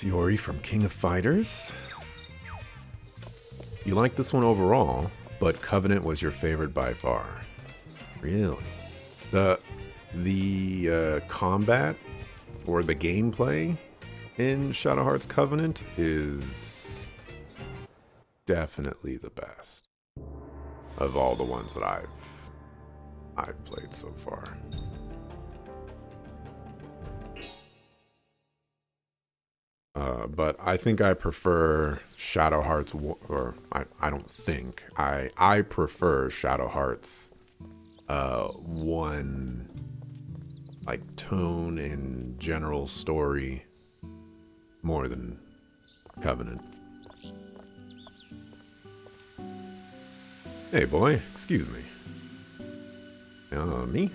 Yori from King of Fighters. You like this one overall, but Covenant was your favorite by far. Really? The combat or the gameplay in Shadow Hearts Covenant is definitely the best of all the ones that I've played so far. But I think I prefer Shadow Hearts, or I don't think. I prefer Shadow Hearts 1, like, tone and general story more than Covenant. Hey boy, excuse me. Me?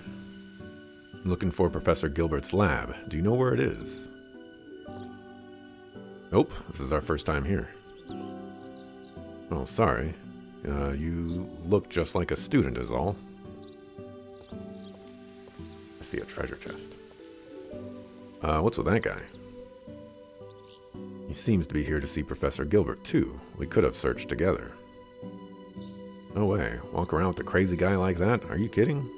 I'm looking for Professor Gilbert's lab. Do you know where it is? Nope, this is our first time here. Oh, sorry. You look just like a student is all. I see a treasure chest. What's with that guy? He seems to be here to see Professor Gilbert, too. We could have searched together. No way. Walk around with a crazy guy like that? Are you kidding?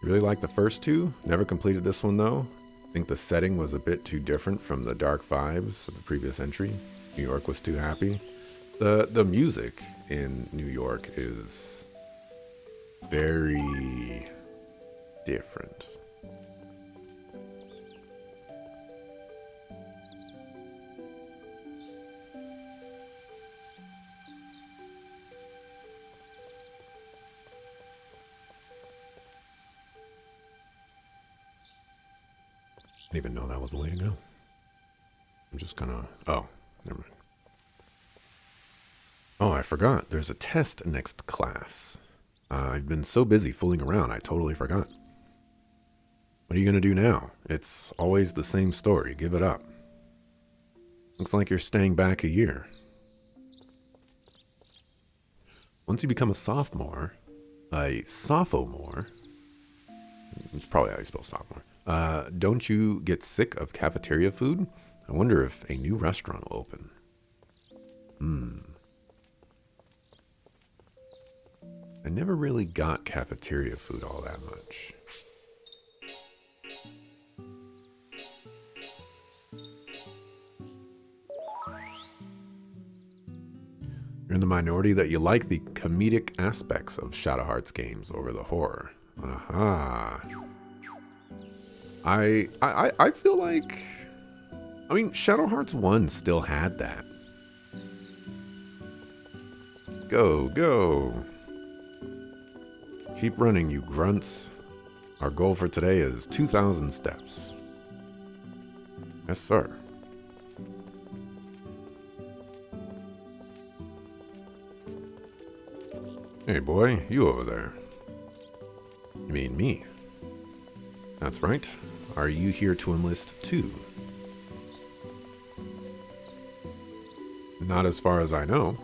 You really like the first two? Never completed this one, though? Think the setting was a bit too different from the dark vibes of the previous entry? New York was too happy? The music in New York is very different. I didn't even know that was the way to go. I'm just gonna... Oh, never mind. Oh, I forgot. There's a test next class. I've been so busy fooling around, I totally forgot. What are you gonna do now? It's always the same story. Give it up. Looks like you're staying back a year. Once you become a sophomore... It's probably how you spell sophomore. Don't you get sick of cafeteria food? I wonder if a new restaurant will open. I never really got cafeteria food all that much. You're in the minority that you like the comedic aspects of Shadow Hearts games over the horror. Aha. I feel like... I mean, Shadow Hearts 1 still had that. Go, go. Keep running, you grunts. Our goal for today is 2,000 steps. Yes, sir. Hey, boy, you over there. You mean me? That's right. Are you here to enlist too? Not as far as I know.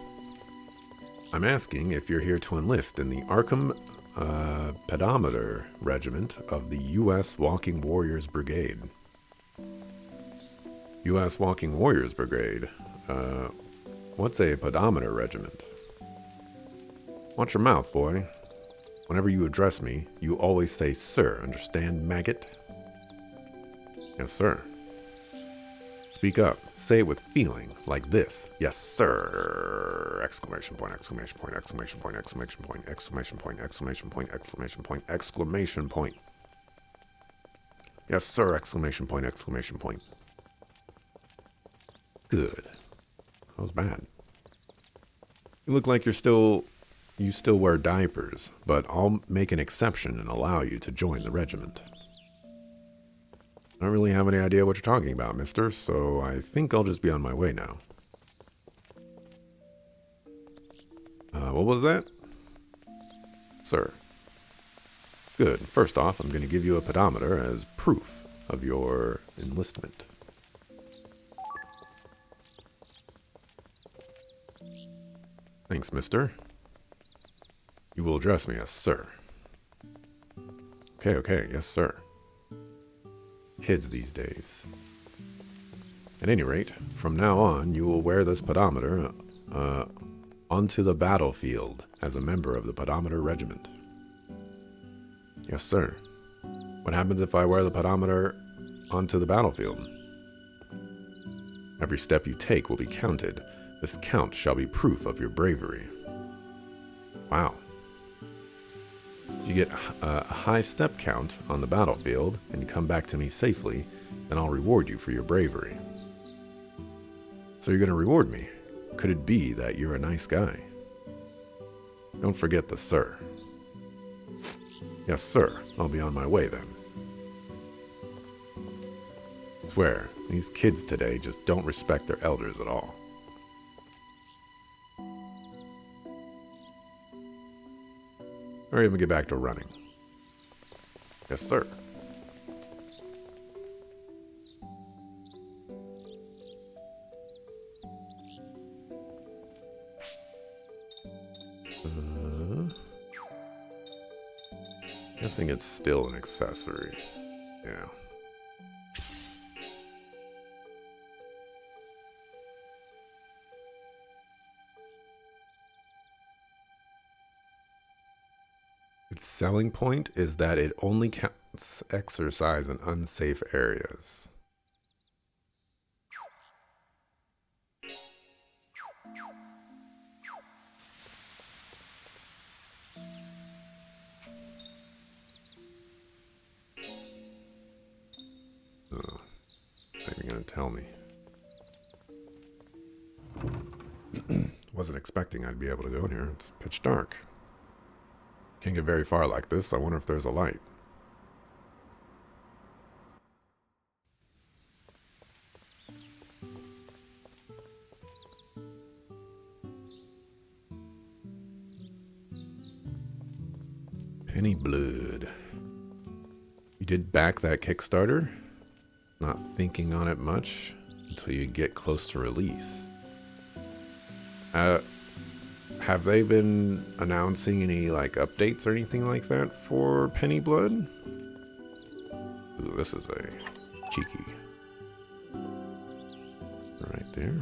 I'm asking if you're here to enlist in the Arkham Pedometer Regiment of the U.S. Walking Warriors Brigade. U.S. Walking Warriors Brigade? What's a pedometer regiment? Watch your mouth, boy. Whenever you address me, you always say, sir. Understand, maggot? Yes, sir. Speak up. Say it with feeling, like this. Yes, sir. Exclamation point, exclamation point, exclamation point, exclamation point, exclamation point, exclamation point, exclamation point, exclamation point. Yes, sir. Exclamation point, exclamation point. Good. That was bad. You look like you still wear diapers, but I'll make an exception and allow you to join the regiment. I don't really have any idea what you're talking about, mister, so I think I'll just be on my way now. What was that? Sir. Good. First off, I'm going to give you a pedometer as proof of your enlistment. Thanks, mister. You will address me as sir. Okay, yes, sir. Kids these days. At any rate, from now on, you will wear this pedometer onto the battlefield as a member of the pedometer regiment. Yes, sir. What happens if I wear the pedometer onto the battlefield? Every step you take will be counted. This count shall be proof of your bravery. Wow. If you get a high step count on the battlefield and you come back to me safely, then I'll reward you for your bravery. So you're going to reward me? Could it be that you're a nice guy? Don't forget the sir. Yes, sir. I'll be on my way then. I swear, these kids today just don't respect their elders at all. Hurry up and get back to running. Yes, sir. Guessing it's still an accessory. Yeah. Its selling point is that it only counts exercise in unsafe areas. Oh, not even gonna tell me. Wasn't expecting I'd be able to go in here. It's pitch dark. Can't get very far like this. I wonder if there's a light. Penny Blood. You did back that Kickstarter? Not thinking on it much until you get close to release. Have they been announcing any like updates or anything like that for Penny Blood? Ooh, this is a cheeky. Right there.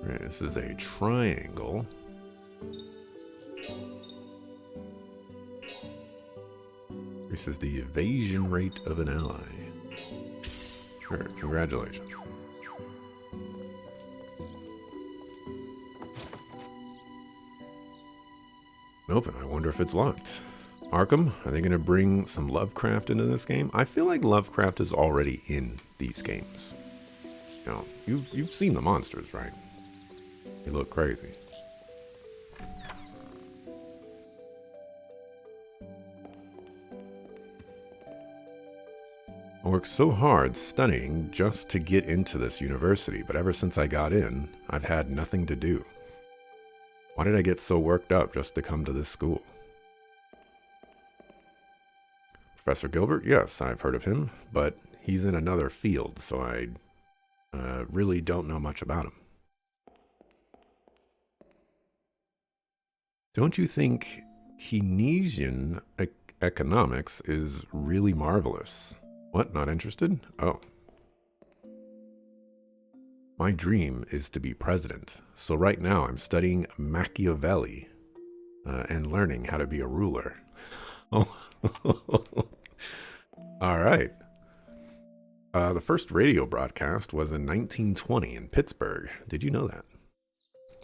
Right, this is a triangle. Increases the evasion rate of an ally. Sure, congratulations. Open. I wonder if it's locked. Arkham, are they going to bring some Lovecraft into this game? I feel like Lovecraft is already in these games. You know, you've seen the monsters, right? They look crazy. I worked so hard studying just to get into this university, but ever since I got in, I've had nothing to do. Why did I get so worked up just to come to this school? Professor Gilbert? Yes, I've heard of him, but he's in another field, so I really don't know much about him. Don't you think Keynesian economics is really marvelous? What, not interested? Oh. My dream is to be president, so right now I'm studying Machiavelli and learning how to be a ruler. Oh, all right. The first radio broadcast was in 1920 in Pittsburgh. Did you know that?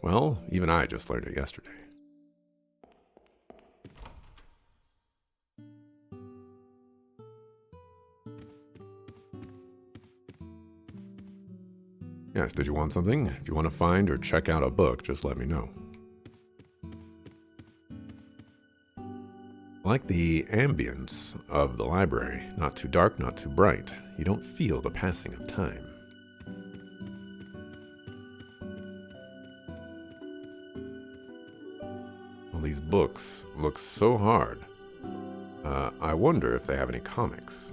Well, even I just learned it yesterday. Yes, did you want something? If you want to find or check out a book, just let me know. I like the ambience of the library. Not too dark, not too bright. You don't feel the passing of time. All these books look so hard. I wonder if they have any comics.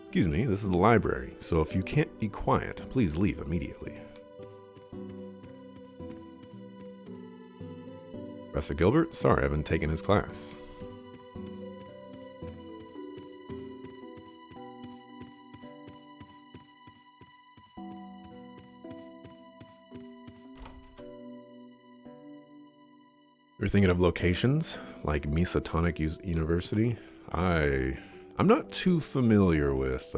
Excuse me, this is the library, so if you can't be quiet, please leave immediately. Professor Gilbert? Sorry, I haven't taken his class. You're thinking of locations like Miskatonic University? I'm not too familiar with,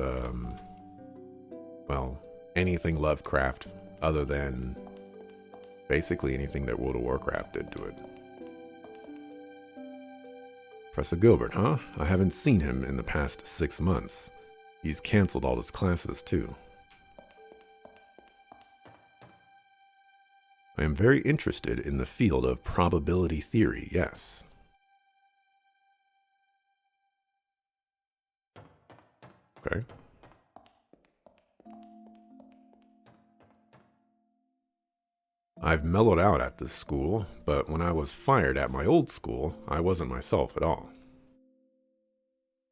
well, anything Lovecraft other than basically anything that World of Warcraft did to it. Professor Gilbert, huh? I haven't seen him in the past 6 months. He's canceled all his classes, too. I am very interested in the field of probability theory, yes. Okay. I've mellowed out at this school, but when I was fired at my old school, I wasn't myself at all.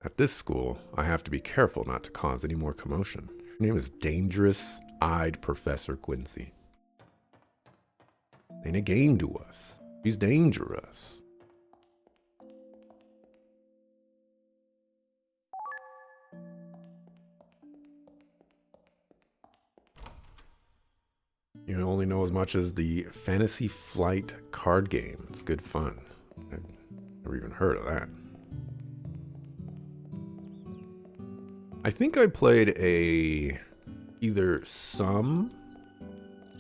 At this school, I have to be careful not to cause any more commotion. Her name is Dangerous-Eyed Professor Quincy. Ain't a game to us. He's dangerous. You only know as much as the Fantasy Flight card game. It's good fun. I've never even heard of that. I think I played either some...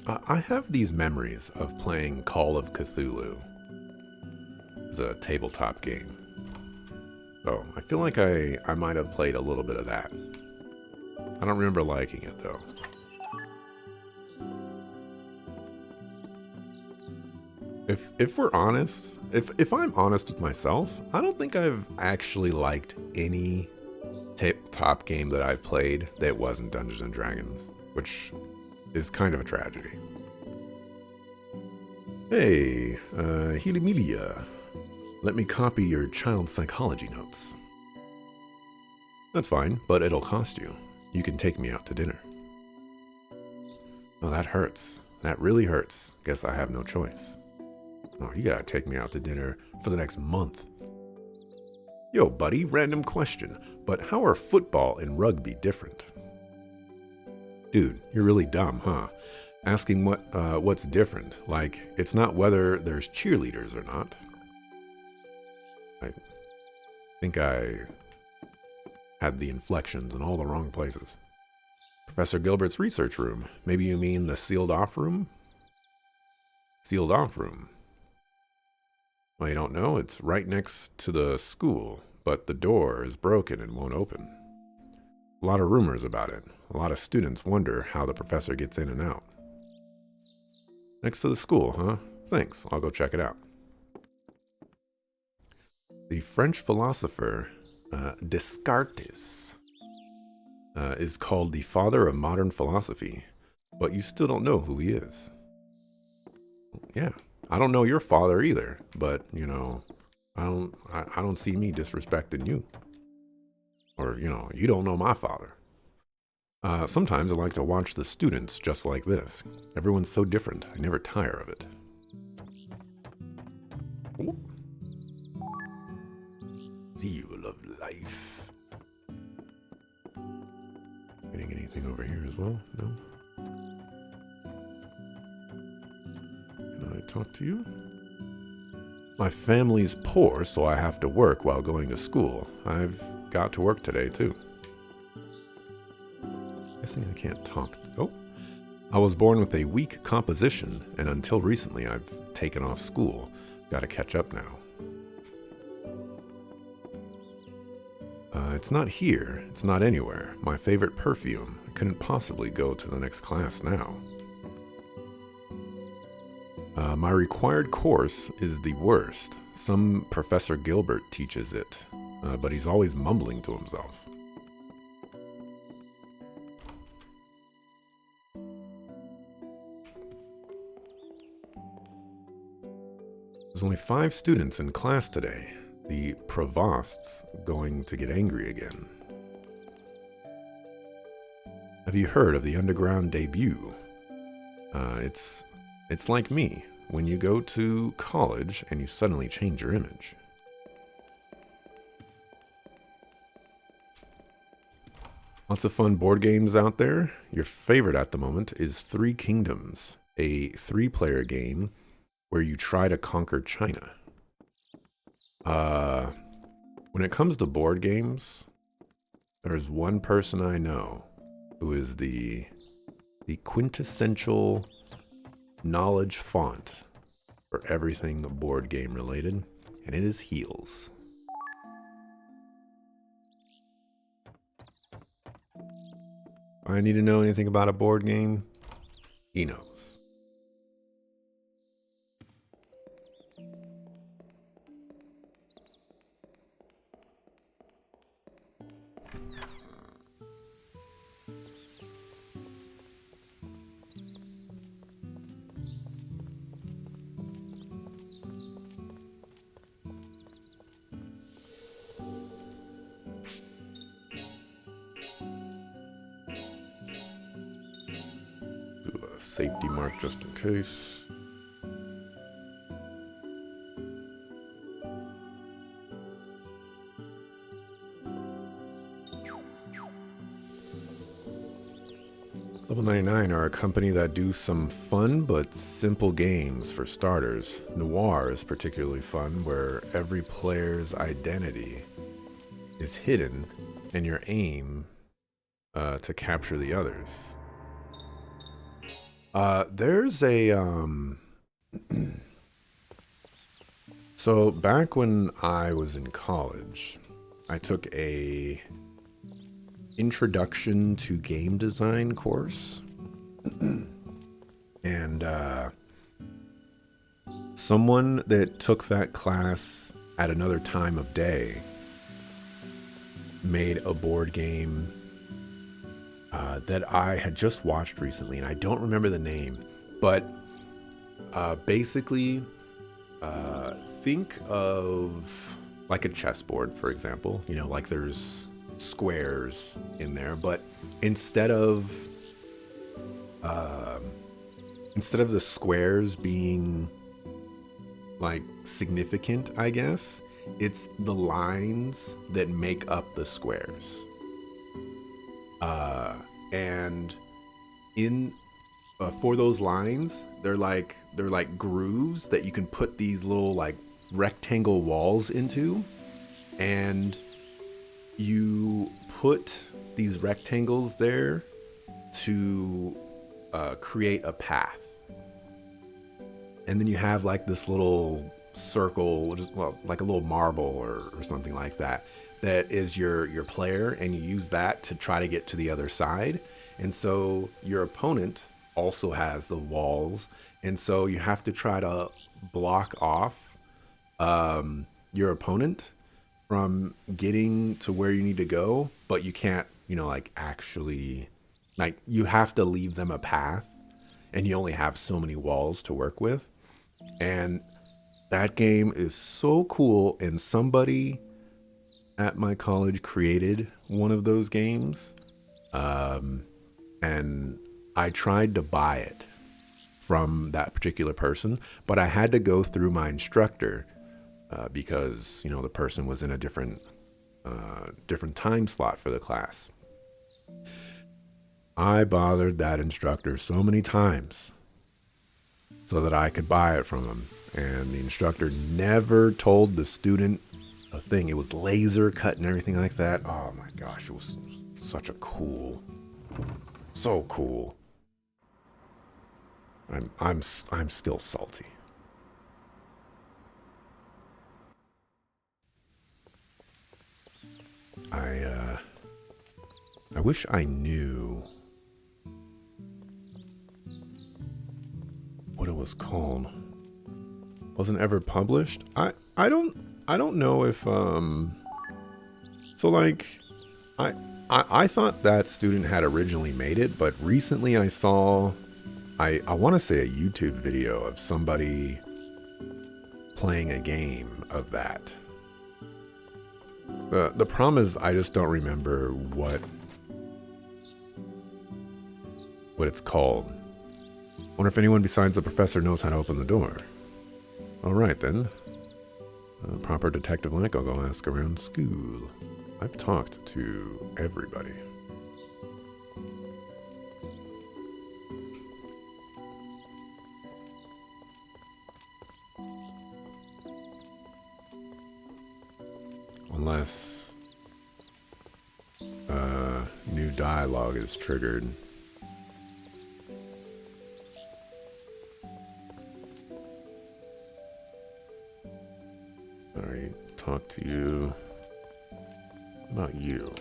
I have these memories of playing Call of Cthulhu. It's a tabletop game. So I feel like I might have played a little bit of that. I don't remember liking it though. If we're honest, if I'm honest with myself, I don't think I've actually liked any tabletop game that I've played that wasn't Dungeons and Dragons, which is kind of a tragedy. Hey, Helimelia, let me copy your child psychology notes. That's fine, but it'll cost you. You can take me out to dinner. Oh, that hurts. That really hurts. Guess I have no choice. Oh, you gotta take me out to dinner for the next month. Yo, buddy, random question, but how are football and rugby different? Dude, you're really dumb, huh? Asking what's different. Like, it's not whether there's cheerleaders or not. I think I had the inflections in all the wrong places. Professor Gilbert's research room. Maybe you mean the sealed off room? Sealed off room. Well, you don't know? It's right next to the school, but the door is broken and won't open. A lot of rumors about it. A lot of students wonder how the professor gets in and out. Next to the school, huh? Thanks, I'll go check it out. The French philosopher Descartes is called the father of modern philosophy, but you still don't know who he is. Yeah, I don't know your father either, but, you know, I don't see me disrespecting you. Or, you know, you don't know my father. Sometimes I like to watch the students just like this. Everyone's so different, I never tire of it. Ooh. Zeal of life. Getting anything over here as well? No? Can I talk to you? My family's poor, so I have to work while going to school. I've got to work today, too. Guessing I can't talk. Oh. I was born with a weak composition, and until recently I've taken off school. Gotta catch up now. It's not here. It's not anywhere. My favorite perfume. I couldn't possibly go to the next class now. My required course is the worst. Some Professor Gilbert teaches it, but he's always mumbling to himself. There's only 5 students in class today. The provost's going to get angry again. Have you heard of the underground debut? It's like me. when you go to college and you suddenly change your image. Lots of fun board games out there. Your favorite at the moment is Three Kingdoms, a 3-player game where you try to conquer China. When it comes to board games, there's one person I know who is the quintessential knowledge font for everything board game related, and it is Heels. If I need to know anything about a board game, he knows. Safety mark just in case. Level 99 are a company that do some fun but simple games for starters. Noir is particularly fun, where every player's identity is hidden and your aim to capture the others. There's a, so back when I was in college, I took a introduction to game design course. And, someone that took that class at another time of day made a board game that I had just watched recently, and I don't remember the name, but basically think of like a chessboard, for example. You know, like there's squares in there, but instead of the squares being like significant, I guess, it's the lines that make up the squares. And in for those lines, they're like grooves that you can put these little like rectangle walls into, and you put these rectangles there to create a path. And then you have like this little circle, well, like a little marble or something like that, that is your player, and you use that to try to get to the other side. And so your opponent also has the walls, and so you have to try to block off your opponent from getting to where you need to go, but you can't, like actually, like you have to leave them a path, and you only have so many walls to work with. And that game is so cool, and somebody at my college created one of those games, and I tried to buy it from that particular person, but I had to go through my instructor because the person was in a different time slot for the class. I bothered that instructor so many times so that I could buy it from him, and the instructor never told the student a thing. It was laser cut and everything like that. Oh my gosh, it was such a so cool. I'm still salty. I wish I knew what it was called. Wasn't ever published. I don't know if so like I thought that student had originally made it, but recently I saw I want to say a YouTube video of somebody playing a game of that. The problem is I just don't remember what it's called. Wonder if anyone besides the professor knows how to open the door. All right, then. Proper detective like, I'll go ask around school. I've talked to everybody. Unless new dialogue is triggered. Alright, talk to you. What about you?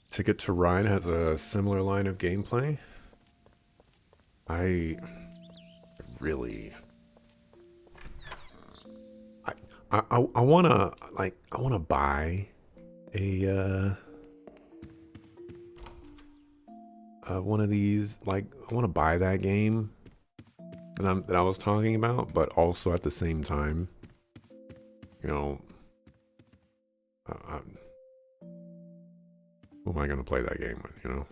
Ticket to Ride has a similar line of gameplay. I wanna buy a one of these. Like, I wanna buy that game that I was talking about, but also at the same time, you know, who am I gonna play that game with? You know.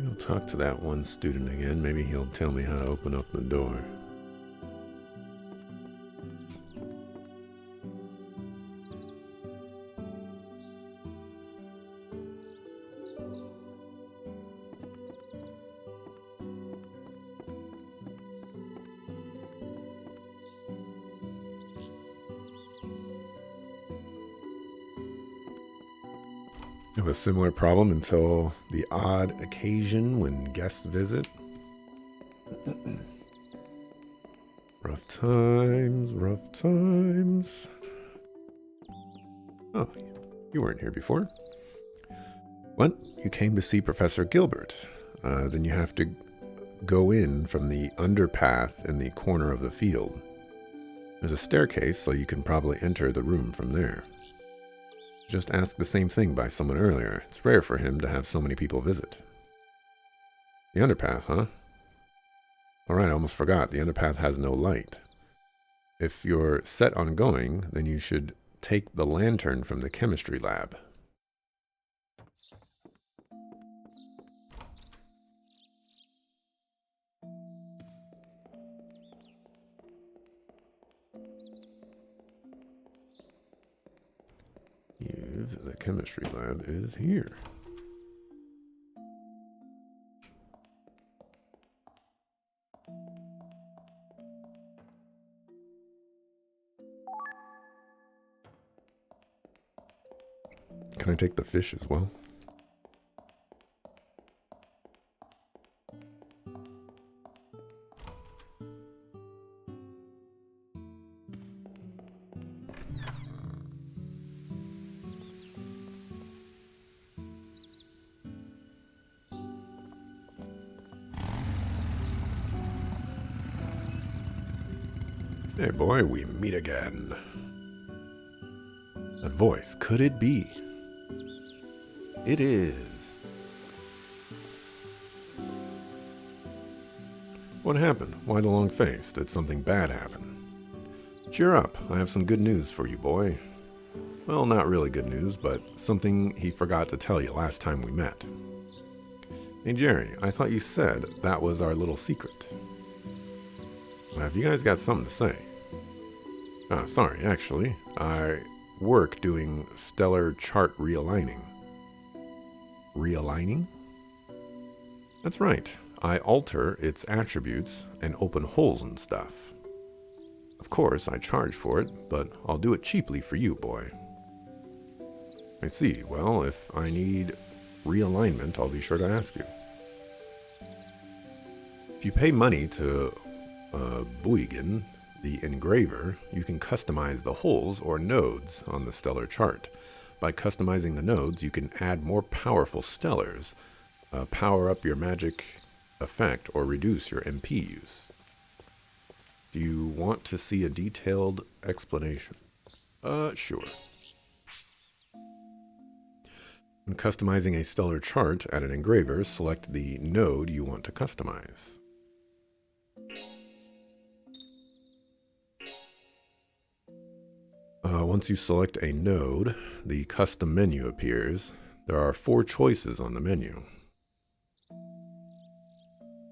I'll talk to that one student again. Maybe he'll tell me how to open up the door. I have a similar problem until the odd occasion when guests visit. Rough times, rough times. Oh, you weren't here before. What? You came to see Professor Gilbert. Then you have to go in from the underpath in the corner of the field. There's a staircase, so you can probably enter the room from there. Just asked the same thing by someone earlier. It's rare for him to have so many people visit. The underpath, huh? Alright, I almost forgot. The underpath has no light. If you're set on going, then you should take the lantern from the chemistry lab. The chemistry lab is here. Can I take the fish as well? Hey boy, we meet again. That voice, could it be? It is. What happened? Why the long face? Did something bad happen? Cheer up, I have some good news for you, boy. Well, not really good news, but something he forgot to tell you last time we met. Hey Jerry, I thought you said that was our little secret. Well, have you guys got something to say? Sorry, actually. I work doing stellar chart realigning. Realigning? That's right. I alter its attributes and open holes and stuff. Of course, I charge for it, but I'll do it cheaply for you, boy. I see. Well, if I need realignment, I'll be sure to ask you. If you pay money to Buigen, the engraver, you can customize the holes or nodes on the stellar chart. By customizing the nodes, you can add more powerful stellars, power up your magic effect, or reduce your MP use. Do you want to see a detailed explanation? Sure. When customizing a stellar chart at an engraver, select the node you want to customize. Once you select a node, the custom menu appears. There are 4 choices on the menu.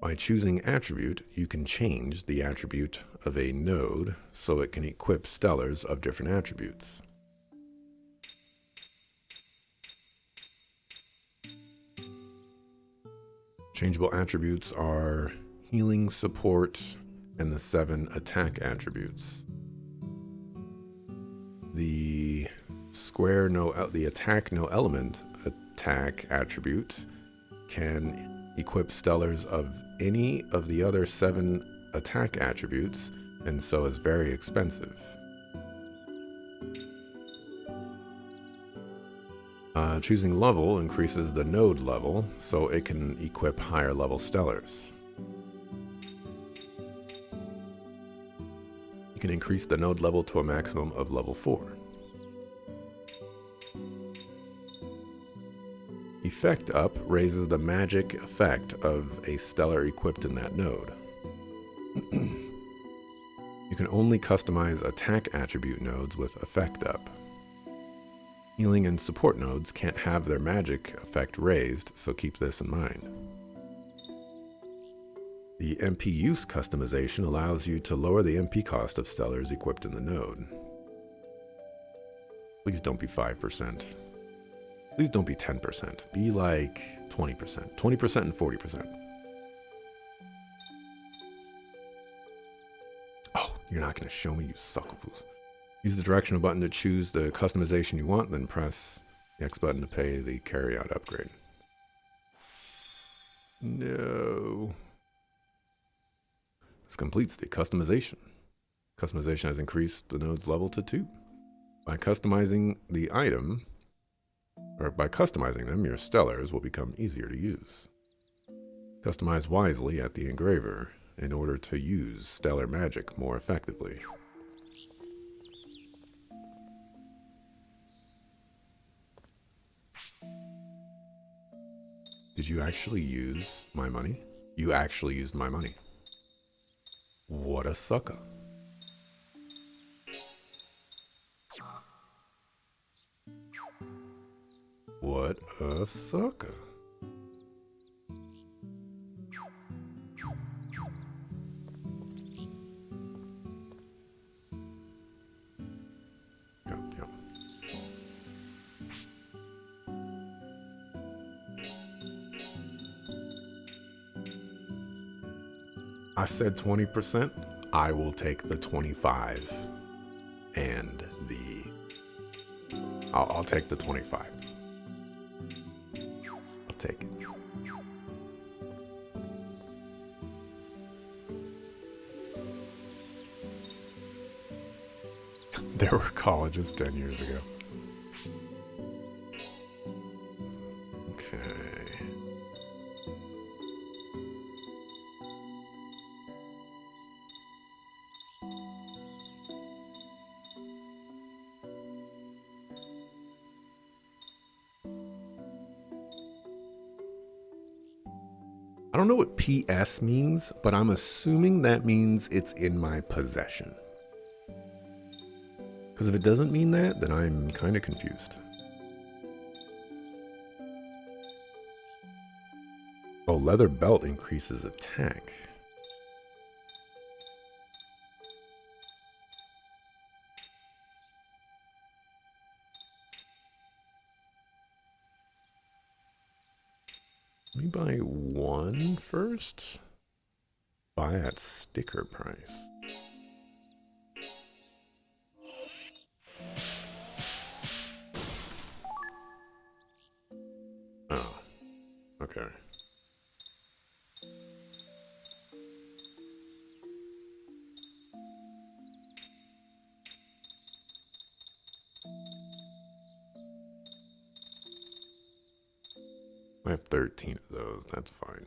By choosing attribute, you can change the attribute of a node so it can equip stellars of different attributes. Changeable attributes are healing, support, and the 7 attack attributes. The attack no element attack attribute can equip stellars of any of the other 7 attack attributes, and so is very expensive. Choosing level increases the node level, so it can equip higher level stellars. You can increase the node level to a maximum of level 4. Effect up raises the magic effect of a stellar equipped in that node. You can only customize attack attribute nodes with effect up. Healing and support nodes can't have their magic effect raised, so keep this in mind. The MP use customization allows you to lower the MP cost of stellars equipped in the node. Please don't be 5%. Please don't be 10%. Be like 20%. 20% and 40%. Oh, you're not going to show me, you suckafoos. Use the directional button to choose the customization you want, then press the X button to pay the carryout upgrade. No. This completes the customization. Customization has increased the node's level to 2. By customizing the item, or by customizing them, your stellars will become easier to use. Customize wisely at the engraver in order to use stellar magic more effectively. Did you actually use my money? You actually used my money. What a sucker. What a sucker. Yep. I said 20%. I will take the 25 and the... I'll take the 25. I'll take it. There were colleges 10 years ago. Okay. I don't know what PS means, but I'm assuming that means it's in my possession. Because if it doesn't mean that, then I'm kind of confused. Oh, leather belt increases attack. Let me buy one first. Buy at sticker price. Oh. I have 13 of those. That's fine.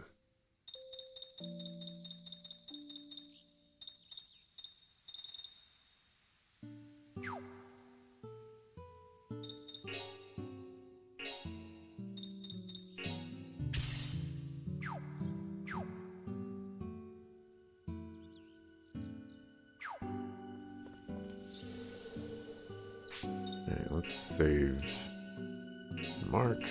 Alright, let's save Mark.